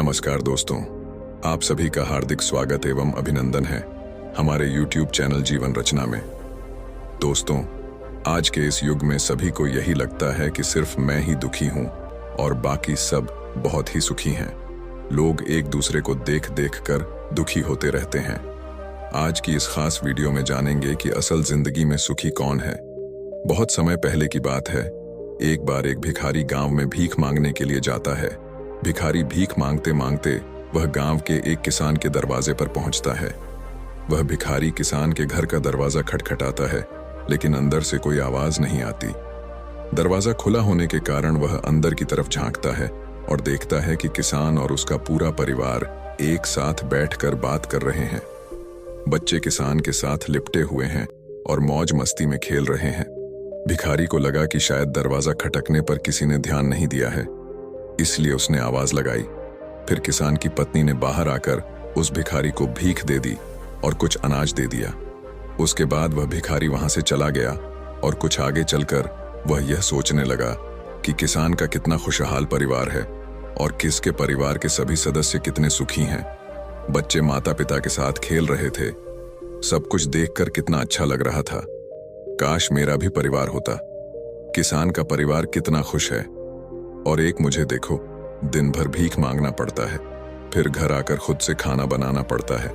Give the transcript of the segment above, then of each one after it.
नमस्कार दोस्तों, आप सभी का हार्दिक स्वागत एवं अभिनंदन है हमारे YouTube चैनल जीवन रचना में। दोस्तों, आज के इस युग में सभी को यही लगता है कि सिर्फ मैं ही दुखी हूँ और बाकी सब बहुत ही सुखी हैं। लोग एक दूसरे को देख देख कर दुखी होते रहते हैं। आज की इस खास वीडियो में जानेंगे कि असल जिंदगी में सुखी कौन है। बहुत समय पहले की बात है, एक बार एक भिखारी गांव में भीख मांगने के लिए जाता है। भिखारी भीख मांगते मांगते वह गांव के एक किसान के दरवाजे पर पहुंचता है। वह भिखारी किसान के घर का दरवाजा खटखटाता है, लेकिन अंदर से कोई आवाज नहीं आती। दरवाजा खुला होने के कारण वह अंदर की तरफ झांकता है और देखता है कि किसान और उसका पूरा परिवार एक साथ बैठकर बात कर रहे हैं। बच्चे किसान के साथ लिपटे हुए हैं और मौज मस्ती में खेल रहे हैं। भिखारी को लगा कि शायद दरवाजा खटकने पर किसी ने ध्यान नहीं दिया है, इसलिए उसने आवाज लगाई। फिर किसान की पत्नी ने बाहर आकर उस भिखारी को भीख दे दी और कुछ अनाज दे दिया। उसके बाद वह भिखारी वहां से चला गया और कुछ आगे चलकर वह यह सोचने लगा कि किसान का कितना खुशहाल परिवार है और किसके परिवार के सभी सदस्य कितने सुखी हैं। बच्चे माता पिता के साथ खेल रहे थे। सब कुछ देखकर कितना अच्छा लग रहा था। काश मेरा भी परिवार होता। किसान का परिवार कितना खुश है और एक मुझे देखो, दिन भर भीख मांगना पड़ता है, फिर घर आकर खुद से खाना बनाना पड़ता है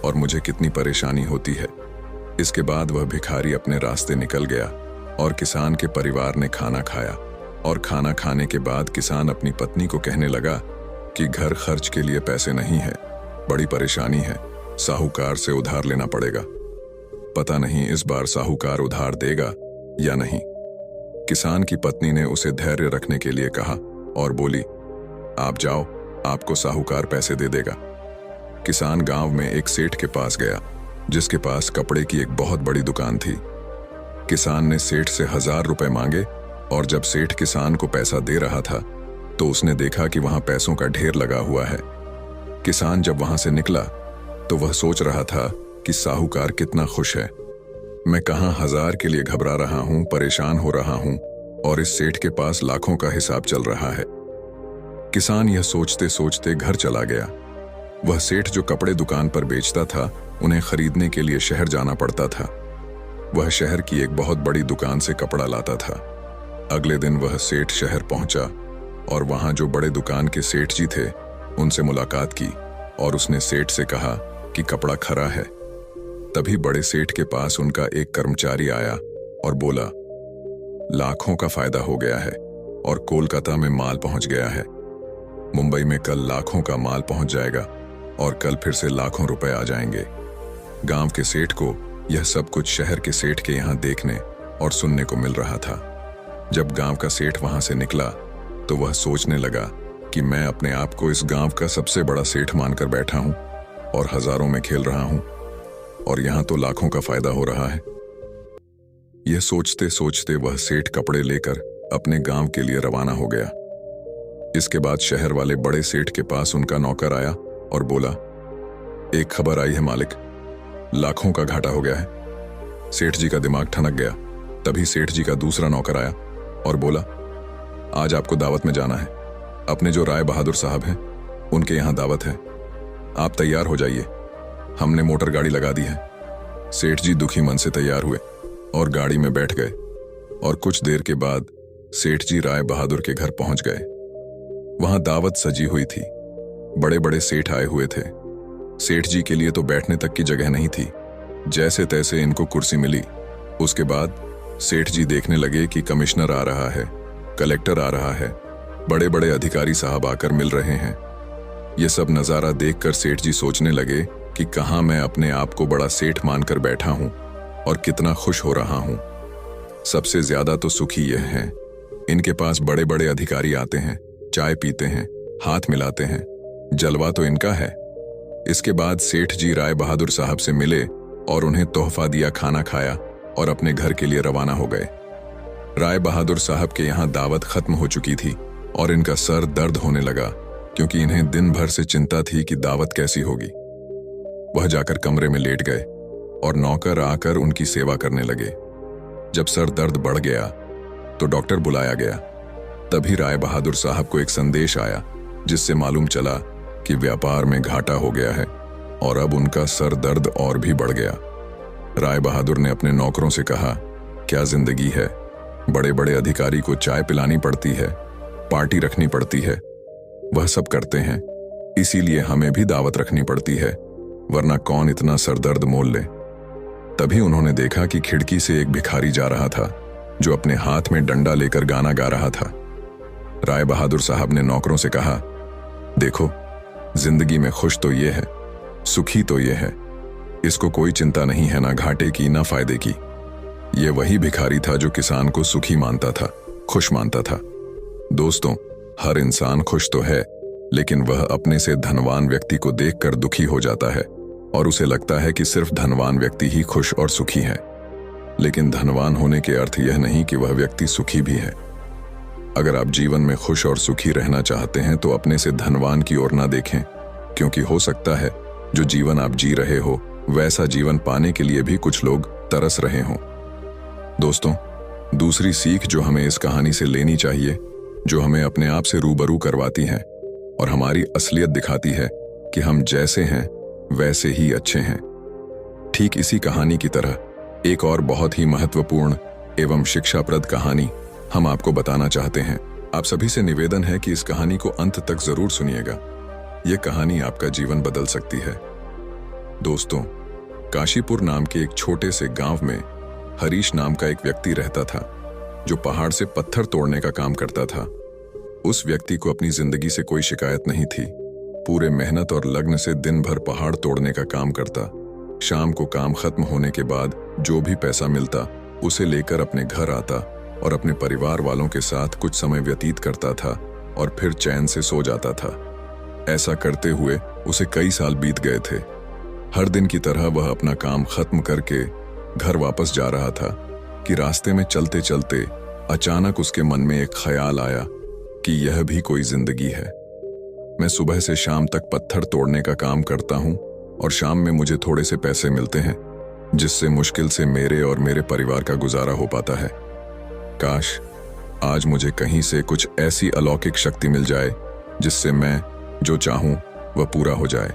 और मुझे कितनी परेशानी होती है। इसके बाद वह भिखारी अपने रास्ते निकल गया और किसान के परिवार ने खाना खाया। और खाना खाने के बाद किसान अपनी पत्नी को कहने लगा कि घर खर्च के लिए पैसे नहीं है, बड़ी परेशानी है, साहूकार से उधार लेना पड़ेगा। पता नहीं इस बार साहूकार उधार देगा या नहीं। किसान की पत्नी ने उसे धैर्य रखने के लिए कहा और बोली, आप जाओ, आपको साहूकार पैसे दे देगा। किसान गांव में एक सेठ के पास गया, जिसके पास कपड़े की एक बहुत बड़ी दुकान थी। किसान ने सेठ से 1000 रुपए मांगे और जब सेठ किसान को पैसा दे रहा था तो उसने देखा कि वहां पैसों का ढेर लगा हुआ है। किसान जब वहां से निकला तो वह सोच रहा था कि साहूकार कितना खुश है। मैं कहां 1000 के लिए घबरा रहा हूं, परेशान हो रहा हूं और इस सेठ के पास लाखों का हिसाब चल रहा है। किसान यह सोचते सोचते घर चला गया। वह सेठ जो कपड़े दुकान पर बेचता था, उन्हें खरीदने के लिए शहर जाना पड़ता था। वह शहर की एक बहुत बड़ी दुकान से कपड़ा लाता था। अगले दिन वह सेठ शहर पहुंचा और वहां जो बड़े दुकान के सेठ जी थे, उनसे मुलाकात की और उसने सेठ से कहा कि कपड़ा खरा है। तभी बड़े सेठ के पास उनका एक कर्मचारी आया और बोला, लाखों का फायदा हो गया है और कोलकाता में माल पहुंच गया है। मुंबई में कल लाखों का माल पहुंच जाएगा और कल फिर से लाखों रुपए आ जाएंगे। गांव के सेठ को यह सब कुछ शहर के सेठ के यहां देखने और सुनने को मिल रहा था। जब गांव का सेठ वहां से निकला तो वह सोचने लगा कि मैं अपने आप को इस गांव का सबसे बड़ा सेठ मानकर बैठा हूं और हजारों में खेल रहा हूं और यहां तो लाखों का फायदा हो रहा है। यह सोचते सोचते वह सेठ कपड़े लेकर अपने गांव के लिए रवाना हो गया। इसके बाद शहर वाले बड़े सेठ के पास उनका नौकर आया और बोला, एक खबर आई है मालिक, लाखों का घाटा हो गया है। सेठ जी का दिमाग ठनक गया। तभी सेठ जी का दूसरा नौकर आया और बोला, आज आपको दावत में जाना है। अपने जो राय बहादुर साहब हैं, उनके यहां दावत है। आप तैयार हो जाइए, हमने मोटर गाड़ी लगा दी है। सेठ जी दुखी मन से तैयार हुए और गाड़ी में बैठ गए और कुछ देर के बाद सेठ जी राय बहादुर के घर पहुंच गए। वहां दावत सजी हुई थी। बड़े बड़े सेठ आए हुए थे। सेठ जी के लिए तो बैठने तक की जगह नहीं थी। जैसे तैसे इनको कुर्सी मिली। उसके बाद सेठ जी देखने लगे कि कमिश्नर आ रहा है, कलेक्टर आ रहा है, बड़े बड़े अधिकारी साहब आकर मिल रहे हैं। यह सब नजारा देखकर सेठ जी सोचने लगे कि कहां मैं अपने आप को बड़ा सेठ मानकर बैठा हूं और कितना खुश हो रहा हूं। सबसे ज्यादा तो सुखी यह हैं, इनके पास बड़े बड़े अधिकारी आते हैं, चाय पीते हैं, हाथ मिलाते हैं, जलवा तो इनका है। इसके बाद सेठ जी राय बहादुर साहब से मिले और उन्हें तोहफा दिया, खाना खाया और अपने घर के लिए रवाना हो गए। राय बहादुर साहब के यहाँ दावत खत्म हो चुकी थी और इनका सर दर्द होने लगा, क्योंकि इन्हें दिन भर से चिंता थी कि दावत कैसी होगी। वह जाकर कमरे में लेट गए और नौकर आकर उनकी सेवा करने लगे। जब सर दर्द बढ़ गया तो डॉक्टर बुलाया गया। तभी राय बहादुर साहब को एक संदेश आया, जिससे मालूम चला कि व्यापार में घाटा हो गया है और अब उनका सर दर्द और भी बढ़ गया। राय बहादुर ने अपने नौकरों से कहा, क्या जिंदगी है, बड़े बड़े अधिकारी को चाय पिलानी पड़ती है, पार्टी रखनी पड़ती है, वह सब करते हैं, इसीलिए हमें भी दावत रखनी पड़ती है, वरना कौन इतना सरदर्द मोल ले। तभी उन्होंने देखा कि खिड़की से एक भिखारी जा रहा था जो अपने हाथ में डंडा लेकर गाना गा रहा था। राय बहादुर साहब ने नौकरों से कहा, देखो, जिंदगी में खुश तो ये है, सुखी तो ये है, इसको कोई चिंता नहीं है, ना घाटे की ना फायदे की। ये वही भिखारी था जो किसान को सुखी मानता था, खुश मानता था। दोस्तों, हर इंसान खुश तो है, लेकिन वह अपने से धनवान व्यक्ति को देखकर दुखी हो जाता है और उसे लगता है कि सिर्फ धनवान व्यक्ति ही खुश और सुखी है। लेकिन धनवान होने के अर्थ यह नहीं कि वह व्यक्ति सुखी भी है। अगर आप जीवन में खुश और सुखी रहना चाहते हैं तो अपने से धनवान की ओर ना देखें, क्योंकि हो सकता है जो जीवन आप जी रहे हो वैसा जीवन पाने के लिए भी कुछ लोग तरस रहे हों। दोस्तों, दूसरी सीख जो हमें इस कहानी से लेनी चाहिए, जो हमें अपने आप से रूबरू करवाती है और हमारी असलियत दिखाती है कि हम जैसे हैं वैसे ही अच्छे हैं। ठीक इसी कहानी की तरह एक और बहुत ही महत्वपूर्ण एवं शिक्षाप्रद कहानी हम आपको बताना चाहते हैं। आप सभी से निवेदन है कि इस कहानी को अंत तक जरूर सुनिएगा। यह कहानी आपका जीवन बदल सकती है। दोस्तों, काशीपुर नाम के एक छोटे से गांव में हरीश नाम का एक व्यक्ति रहता था जो पहाड़ से पत्थर तोड़ने का काम करता था। उस व्यक्ति को अपनी जिंदगी से कोई शिकायत नहीं थी। पूरे मेहनत और लग्न से दिन भर पहाड़ तोड़ने का काम करता। शाम को काम खत्म होने के बाद जो भी पैसा मिलता उसे लेकर अपने घर आता और अपने परिवार वालों के साथ कुछ समय व्यतीत करता था और फिर चैन से सो जाता था। ऐसा करते हुए उसे कई साल बीत गए थे। हर दिन की तरह वह अपना काम खत्म करके घर वापस जा रहा था कि रास्ते में चलते चलते अचानक उसके मन में एक ख्याल आया कि यह भी कोई जिंदगी है। मैं सुबह से शाम तक पत्थर तोड़ने का काम करता हूं और शाम में मुझे थोड़े से पैसे मिलते हैं, जिससे मुश्किल से मेरे और मेरे परिवार का गुजारा हो पाता है। काश आज मुझे कहीं से कुछ ऐसी अलौकिक शक्ति मिल जाए जिससे मैं जो चाहूं वह पूरा हो जाए।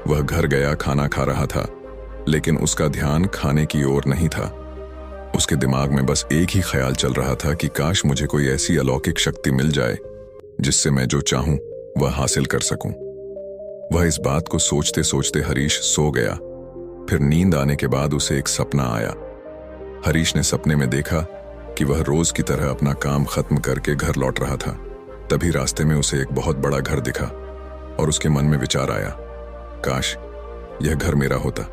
वह घर गया, खाना खा रहा था, लेकिन उसका ध्यान खाने की ओर नहीं था। उसके दिमाग में बस एक ही ख्याल चल रहा था कि काश मुझे कोई ऐसी अलौकिक शक्ति मिल जाए जिससे मैं जो चाहूं वह हासिल कर सकूं। वह इस बात को सोचते सोचते हरीश सो गया। फिर नींद आने के बाद उसे एक सपना आया। हरीश ने सपने में देखा कि वह रोज की तरह अपना काम खत्म करके घर लौट रहा था। तभी रास्ते में उसे एक बहुत बड़ा घर दिखा और उसके मन में विचार आया, काश यह घर मेरा होता,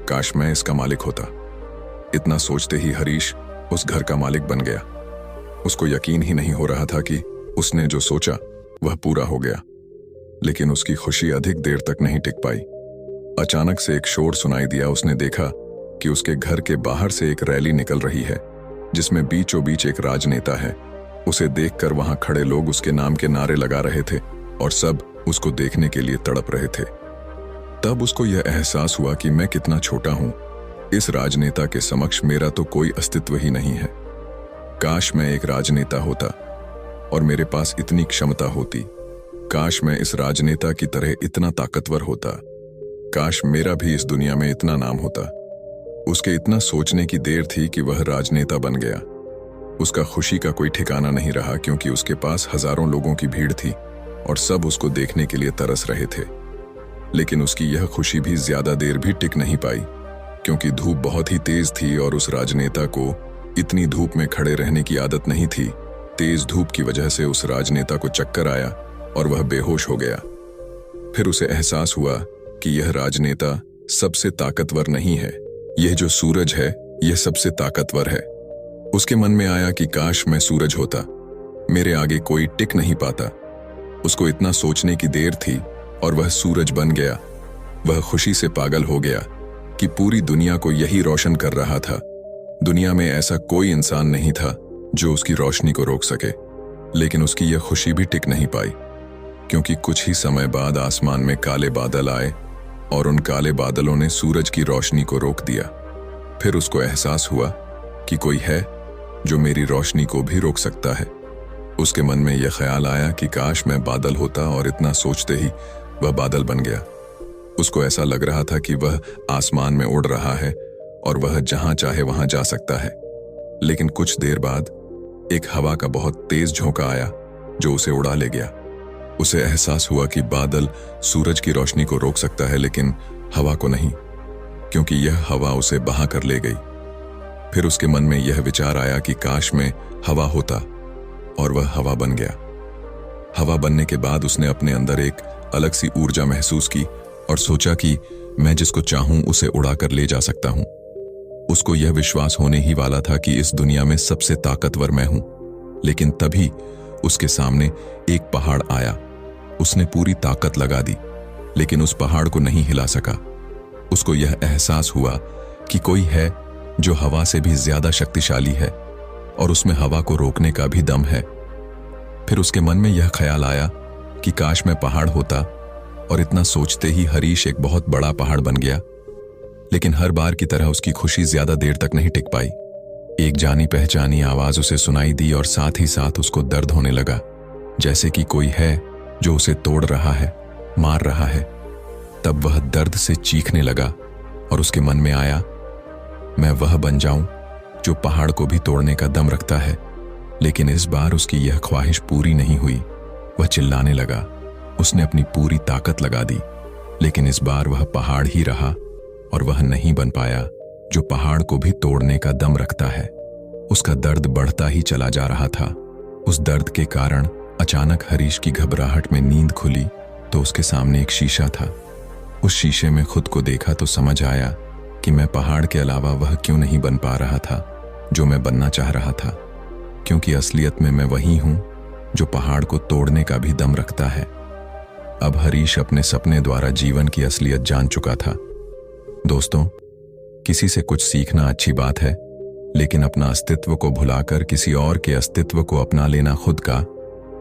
काश मैं इसका मालिक होता। इतना सोचते ही हरीश उस घर का मालिक बन गया। उसको यकीन ही नहीं हो रहा था कि उसने जो सोचा वह पूरा हो गया, लेकिन उसकी खुशी अधिक देर तक नहीं टिक पाई। अचानक से एक शोर सुनाई दिया। उसने देखा कि उसके घर के बाहर से एक रैली निकल रही है जिसमें बीचों बीच एक राजनेता है। उसे देखकर वहां खड़े लोग उसके नाम के नारे लगा रहे थे और सब उसको देखने के लिए तड़प रहे थे। तब उसको यह एहसास हुआ कि मैं कितना छोटा हूं। इस राजनेता के समक्ष मेरा तो कोई अस्तित्व ही नहीं है। काश मैं एक राजनेता होता और मेरे पास इतनी क्षमता होती। काश मैं इस राजनेता की तरह इतना ताकतवर होता। काश मेरा भी इस दुनिया में इतना नाम होता। उसके इतना सोचने की देर थी कि वह राजनेता बन गया। उसका खुशी का कोई ठिकाना नहीं रहा, क्योंकि उसके पास हजारों लोगों की भीड़ थी और सब उसको देखने के लिए तरस रहे थे। लेकिन उसकी यह खुशी भी ज्यादा देर भी टिक नहीं पाई, क्योंकि धूप बहुत ही तेज थी और उस राजनेता को इतनी धूप में खड़े रहने की आदत नहीं थी। तेज धूप की वजह से उस राजनेता को चक्कर आया और वह बेहोश हो गया। फिर उसे एहसास हुआ कि यह राजनेता सबसे ताकतवर नहीं है, यह जो सूरज है यह सबसे ताकतवर है। उसके मन में आया कि काश मैं सूरज होता, मेरे आगे कोई टिक नहीं पाता। उसको इतना सोचने की देर थी और वह सूरज बन गया। वह खुशी से पागल हो गया कि पूरी दुनिया को यही रोशन कर रहा था। दुनिया में ऐसा कोई इंसान नहीं था जो उसकी रोशनी को रोक सके। लेकिन उसकी यह खुशी भी टिक नहीं पाई, क्योंकि कुछ ही समय बाद आसमान में काले बादल आए और उन काले बादलों ने सूरज की रोशनी को रोक दिया। फिर उसको एहसास हुआ कि कोई है जो मेरी रोशनी को भी रोक सकता है। उसके मन में यह ख्याल आया कि काश मैं बादल होता, और इतना सोचते ही वह बादल बन गया। उसको ऐसा लग रहा था कि वह आसमान में उड़ रहा है और वह जहां चाहे वहां जा सकता है। लेकिन कुछ देर बाद एक हवा का बहुत तेज झोंका आया जो उसे उड़ा ले गया। उसे एहसास हुआ कि बादल सूरज की रोशनी को रोक सकता है, लेकिन हवा को नहीं, क्योंकि यह हवा उसे बहा कर ले गई। फिर उसके मन में यह विचार आया कि काश में हवा होता, और वह हवा बन गया। हवा बनने के बाद उसने अपने अंदर एक अलग सी ऊर्जा महसूस की और सोचा कि मैं जिसको चाहूं उसे उड़ाकर ले जा सकता हूं। उसको यह विश्वास होने ही वाला था कि इस दुनिया में सबसे ताकतवर मैं हूं। लेकिन तभी उसके सामने एक पहाड़ आया। उसने पूरी ताकत लगा दी, लेकिन उस पहाड़ को नहीं हिला सका। उसको यह एहसास हुआ कि कोई है जो हवा से भी ज्यादा शक्तिशाली है, और उसमें हवा को रोकने का भी दम है। फिर उसके मन में यह ख्याल आया कि काश मैं पहाड़ होता, और इतना सोचते ही हरीश एक बहुत बड़ा पहाड़ बन गया। लेकिन हर बार की तरह उसकी खुशी ज्यादा देर तक नहीं टिक पाई। एक जानी पहचानी आवाज उसे सुनाई दी, और साथ ही साथ उसको दर्द होने लगा, जैसे कि कोई है जो उसे तोड़ रहा है, मार रहा है। तब वह दर्द से चीखने लगा, और उसके मन में आया, मैं वह बन जाऊं जो पहाड़ को भी तोड़ने का दम रखता है। लेकिन इस बार उसकी यह ख्वाहिश पूरी नहीं हुई। वह चिल्लाने लगा। उसने अपनी पूरी ताकत लगा दी, लेकिन इस बार वह पहाड़ ही रहा, और वह नहीं बन पाया जो पहाड़ को भी तोड़ने का दम रखता है। उसका दर्द बढ़ता ही चला जा रहा था। उस दर्द के कारण अचानक हरीश की घबराहट में नींद खुली तो उसके सामने एक शीशा था। उस शीशे में खुद को देखा तो समझ आया कि मैं पहाड़ के अलावा वह क्यों नहीं बन पा रहा था जो मैं बनना चाह रहा था, क्योंकि असलियत में मैं वही हूं जो पहाड़ को तोड़ने का भी दम रखता है। अब हरीश अपने सपने द्वारा जीवन की असलियत जान चुका था। दोस्तों, किसी से कुछ सीखना अच्छी बात है, लेकिन अपना अस्तित्व को भुलाकर किसी और के अस्तित्व को अपना लेना खुद का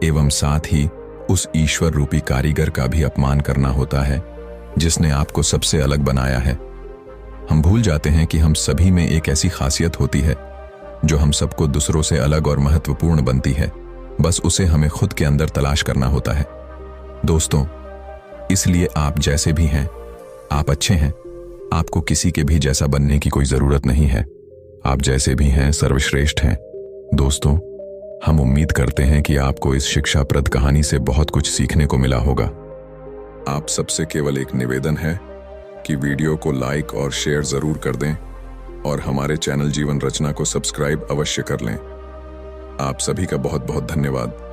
एवं साथ ही उस ईश्वर रूपी कारीगर का भी अपमान करना होता है जिसने आपको सबसे अलग बनाया है। हम भूल जाते हैं कि हम सभी में एक ऐसी खासियत होती है जो हम सबको दूसरों से अलग और महत्वपूर्ण बनती है। बस उसे हमें खुद के अंदर तलाश करना होता है। दोस्तों, इसलिए आप जैसे भी हैं, आप अच्छे हैं। आपको किसी के भी जैसा बनने की कोई जरूरत नहीं है। आप जैसे भी हैं सर्वश्रेष्ठ हैं। दोस्तों, हम उम्मीद करते हैं कि आपको इस शिक्षाप्रद कहानी से बहुत कुछ सीखने को मिला होगा। आप सबसे केवल एक निवेदन है कि वीडियो को लाइक और शेयर जरूर कर दें, और हमारे चैनल जीवन रचना को सब्सक्राइब अवश्य कर लें। आप सभी का बहुत बहुत धन्यवाद।